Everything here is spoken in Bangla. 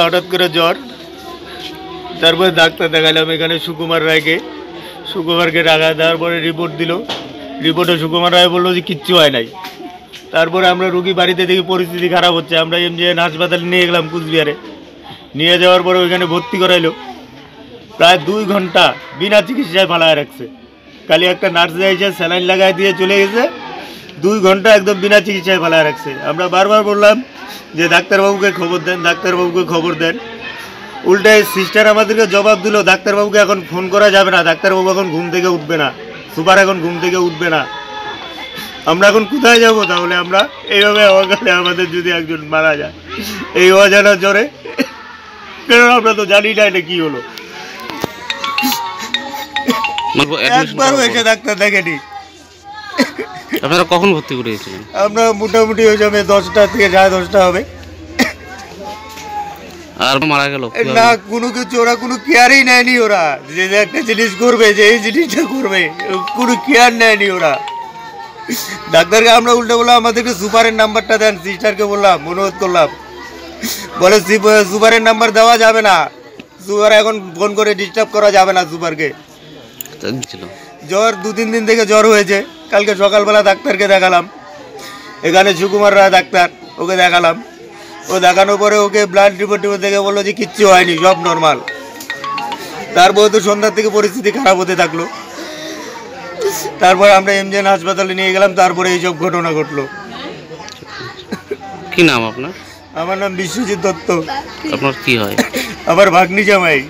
হঠাৎ করে জ্বর, তারপরে ডাক্তার দেখালাম এখানে সুকুমার রায়কে। সুকুমারকে রাখা দেওয়ার পরে রিপোর্ট দিল। রিপোর্টে সুকুমার রায় বললো যে কিচ্ছু হয় নাই। তারপরে আমরা রুগী বাড়িতে দেখি পরিস্থিতি খারাপ হচ্ছে, আমরা এমজিএন হাসপাতালে নিয়ে গেলাম কুচবিহারে। নিয়ে যাওয়ার পরে ওইখানে ভর্তি করাইলো। প্রায় 2 ঘন্টা বিনা চিকিৎসায় ফালায় রাখছে। খালি একটা নার্স এসে স্যালাইন লাগাই দিয়ে চলে গেছে। 2 ঘন্টা একদম বিনা চিকিৎসায় ফালায় রাখছে। আমরা বারবার বললাম যে ডাক্তারবাবুকে খবর দেন, ডাক্তারবাবুকে খবর দেন। উল্টায় সিস্টার আমাদেরকে জবাব দিল, ডাক্তারবাবুকে এখন ফোন করা যাবে না, ডাক্তারবাবু এখন ঘুম থেকে উঠবে না, সুপার এখন ঘুম থেকে উঠবে না। আমরা এখন কোথায় যাবো তাহলে? আমরা এইভাবে অকালে আমাদের যদি একজন মারা যায় এই অজানা জ্বরে, কেন আমরা তো জানি না এটা কি হলো। একবারও এসে ডাক্তার দেখেনি। আপনারা কখন ভর্তি করেছিলেন? আমরা মোটামুটি ওই সময় 10টা থেকে 10:30 হবে। আর মারা গেল না, কোনো কিছু ওরা কোনো কেয়ারই নেয়নি। ওরা যে একটা জিনিস করবে, যে এই জিনিসটা করবে, কোনো কেয়ার নেয়নি ওরা। ডাক্তারকে আমরা উল্টে বললাম আমাদেরকে সুপারের নাম্বারটা দেন। সিস্টারকে বললাম, অনুরোধ করলাম, বলে সুপারের নাম্বার দেওয়া যাবে না, সুপার এখন ফোন করে ডিস্টার্ব করা যাবে না সুপারকে। জ্বর 2-3 দিন থেকে জ্বর হয়েছে। কালকে সকালবেলা ডাক্তারকে দেখালাম, এখানে সুকুমার রায় ডাক্তার, ওকে দেখালাম। ও দেখানোর পরে ওকে ব্লাড রিপোর্ট দেখে বললো যে কিচ্ছু হয়নি, সব নর্মাল। তারপরে তো সন্ধ্যার থেকে পরিস্থিতি খারাপ হতে থাকলো। তারপরে আমরা এমজিএন হাসপাতালে নিয়ে গেলাম। তারপরে এইসব ঘটনা ঘটলো। কি নাম আপনার? আমার নাম বিশ্বজিৎ দত্ত। আপনার কি হয়? আমার ভাগ্নি জামাই।